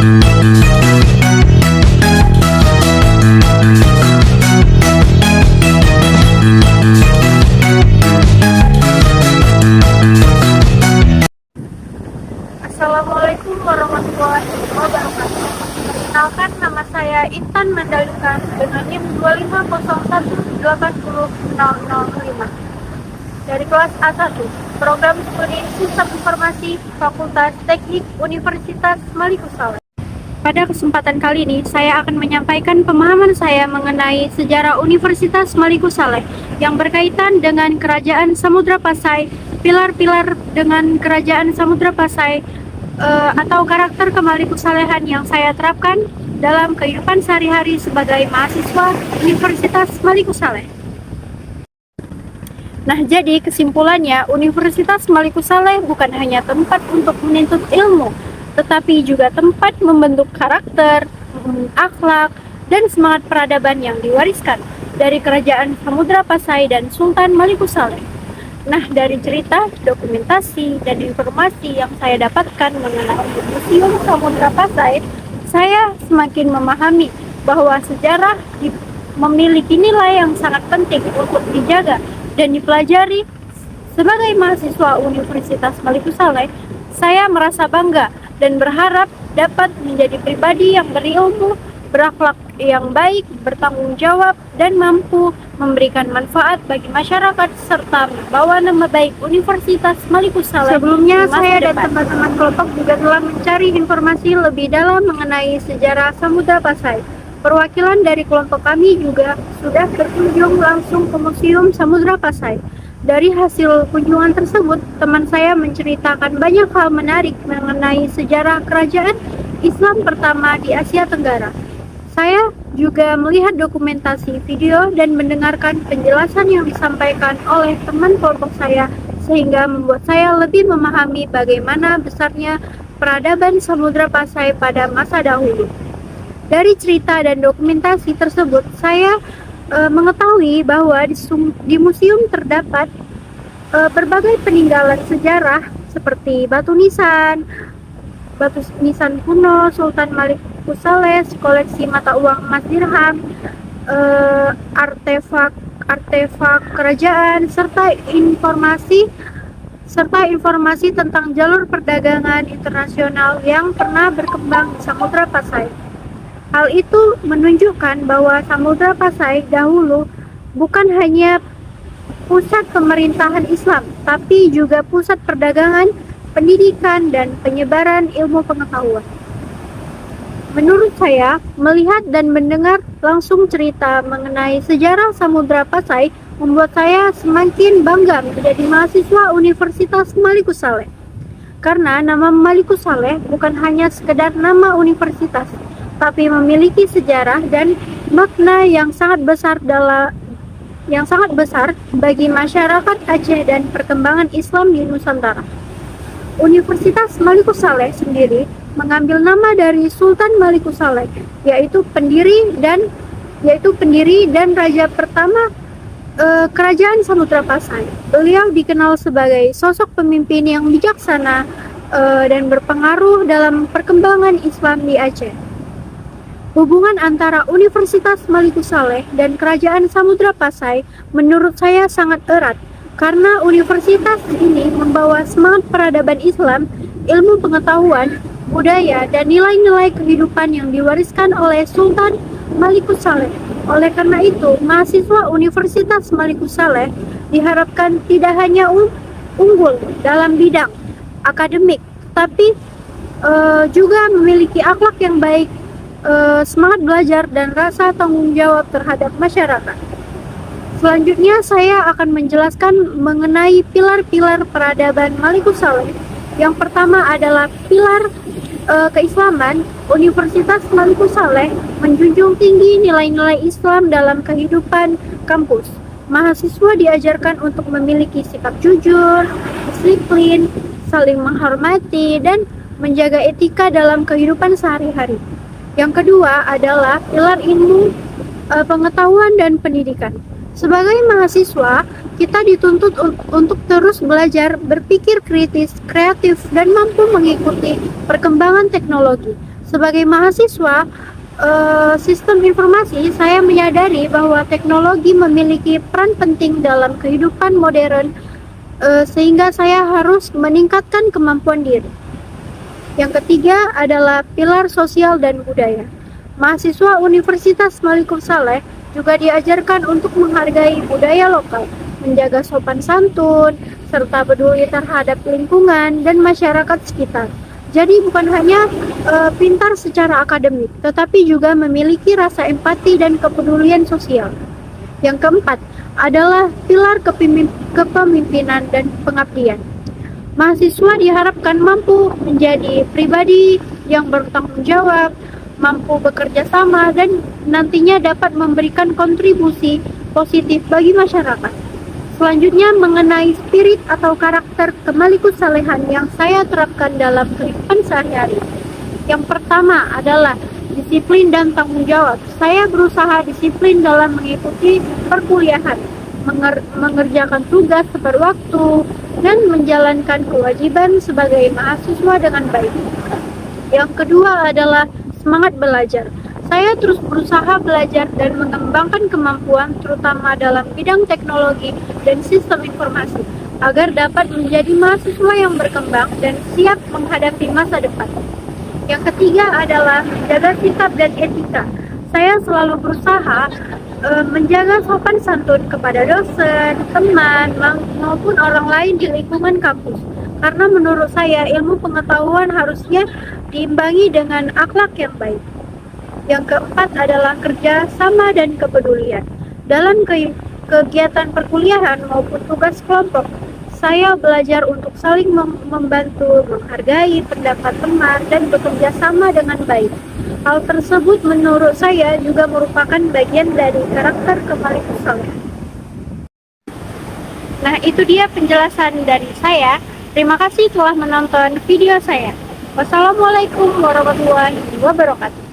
Assalamualaikum warahmatullahi wabarakatuh. Perkenalkan, nama saya Intan Mandalika dengan NIM 250180005 dari kelas A1, Program Studi Sistem Informasi Fakultas Teknik Universitas Malikusawet. Pada kesempatan kali ini, saya akan menyampaikan pemahaman saya mengenai sejarah Universitas Malikusawet yang berkaitan dengan Kerajaan Samudra Pasai, pilar-pilar dengan Kerajaan Samudra Pasai, atau karakter kemalikusalehan yang saya terapkan dalam kehidupan sehari-hari sebagai mahasiswa Universitas Malikusawet. Nah, jadi kesimpulannya, Universitas Malikusawet bukan hanya tempat untuk menuntut ilmu, tetapi juga tempat membentuk karakter, akhlak, dan semangat peradaban yang diwariskan dari Kerajaan Samudra Pasai dan Sultan Malikusawet. Nah, dari cerita, dokumentasi, dan informasi yang saya dapatkan mengenai Museum Samudra Pasai, saya semakin memahami bahwa sejarah memiliki nilai yang sangat penting untuk dijaga dan dipelajari. Sebagai mahasiswa Universitas Malikusawet, saya merasa bangga dan berharap dapat menjadi pribadi yang berilmu, berakhlak yang baik, bertanggung jawab, dan mampu memberikan manfaat bagi masyarakat serta membawa nama baik Universitas Malikusawet. Sebelumnya, saya dan teman-teman kelompok juga telah mencari informasi lebih dalam mengenai sejarah Samudra Pasai. Perwakilan dari kelompok kami juga sudah berkunjung langsung ke Museum Samudra Pasai. Dari hasil kunjungan tersebut, teman saya menceritakan banyak hal menarik mengenai sejarah kerajaan Islam pertama di Asia Tenggara. Saya juga melihat dokumentasi video dan mendengarkan penjelasan yang disampaikan oleh teman kelompok saya, sehingga membuat saya lebih memahami bagaimana besarnya peradaban Samudra Pasai pada masa dahulu. Dari cerita dan dokumentasi tersebut, saya mengetahui bahwa di museum terdapat berbagai peninggalan sejarah seperti batu nisan kuno Sultan Malikusawet, koleksi mata uang emas dirham, artefak kerajaan, serta informasi tentang jalur perdagangan internasional yang pernah berkembang di Samudra Pasai. Hal itu menunjukkan bahwa Samudra Pasai dahulu bukan hanya pusat pemerintahan Islam, tapi juga pusat perdagangan, pendidikan, dan penyebaran ilmu pengetahuan. Menurut saya, melihat dan mendengar langsung cerita mengenai sejarah Samudra Pasai membuat saya semakin bangga menjadi mahasiswa Universitas Malikusawet. Karena nama Malikusawet bukan hanya sekedar nama universitas, tapi memiliki sejarah dan makna yang sangat besar bagi masyarakat Aceh dan perkembangan Islam di Nusantara. Universitas Malikusawet sendiri mengambil nama dari Sultan Malikusawet, yaitu pendiri dan raja pertama Kerajaan Samudra Pasai. Beliau dikenal sebagai sosok pemimpin yang bijaksana dan berpengaruh dalam perkembangan Islam di Aceh. Hubungan antara Universitas Malikusawet dan Kerajaan Samudra Pasai menurut saya sangat erat, karena universitas ini membawa semangat peradaban Islam, ilmu pengetahuan, budaya, dan nilai-nilai kehidupan yang diwariskan oleh Sultan Malikusawet. Oleh karena itu, mahasiswa Universitas Malikusawet diharapkan tidak hanya unggul dalam bidang akademik, tapi juga memiliki akhlak yang baik, semangat belajar, dan rasa tanggung jawab terhadap masyarakat. Selanjutnya, saya akan menjelaskan mengenai pilar-pilar peradaban Malikusawet. Yang pertama adalah pilar keislaman. Universitas Malikusawet menjunjung tinggi nilai-nilai Islam dalam kehidupan kampus. Mahasiswa diajarkan untuk memiliki sikap jujur, disiplin, saling menghormati, dan menjaga etika dalam kehidupan sehari-hari. Yang kedua adalah pilar ilmu, pengetahuan, dan pendidikan. Sebagai mahasiswa, kita dituntut untuk terus belajar, berpikir kritis, kreatif, dan mampu mengikuti perkembangan teknologi. Sebagai mahasiswa sistem informasi, saya menyadari bahwa teknologi memiliki peran penting dalam kehidupan modern, sehingga saya harus meningkatkan kemampuan diri. Yang ketiga adalah pilar sosial dan budaya. Mahasiswa Universitas Malikul Saleh juga diajarkan untuk menghargai budaya lokal, menjaga sopan santun, serta peduli terhadap lingkungan dan masyarakat sekitar. Jadi bukan hanya pintar secara akademik, tetapi juga memiliki rasa empati dan kepedulian sosial. Yang keempat adalah pilar kepemimpinan dan pengabdian. Mahasiswa diharapkan mampu menjadi pribadi yang bertanggung jawab, mampu bekerja sama, dan nantinya dapat memberikan kontribusi positif bagi masyarakat. Selanjutnya mengenai spirit atau karakter kemalikusalehan yang saya terapkan dalam kehidupan sehari-hari. Yang pertama adalah disiplin dan tanggung jawab. Saya berusaha disiplin dalam mengikuti perkuliahan, mengerjakan tugas tepat waktu, dan menjalankan kewajiban sebagai mahasiswa dengan baik. Yang kedua adalah semangat belajar. Saya terus berusaha belajar dan mengembangkan kemampuan terutama dalam bidang teknologi dan sistem informasi agar dapat menjadi mahasiswa yang berkembang dan siap menghadapi masa depan. Yang ketiga adalah menjaga sikap dan etika. Saya selalu berusaha menjaga sopan santun kepada dosen, teman, maupun orang lain di lingkungan kampus. Karena menurut saya ilmu pengetahuan harusnya diimbangi dengan akhlak yang baik. Yang keempat adalah kerja sama dan kepedulian. Dalam kegiatan perkuliahan maupun tugas kelompok, saya belajar untuk saling membantu, menghargai pendapat teman, dan bekerja sama dengan baik. Hal tersebut menurut saya juga merupakan bagian dari karakter kemalikusalehan. Nah, itu dia penjelasan dari saya. Terima kasih telah menonton video saya. Wassalamualaikum warahmatullahi wabarakatuh.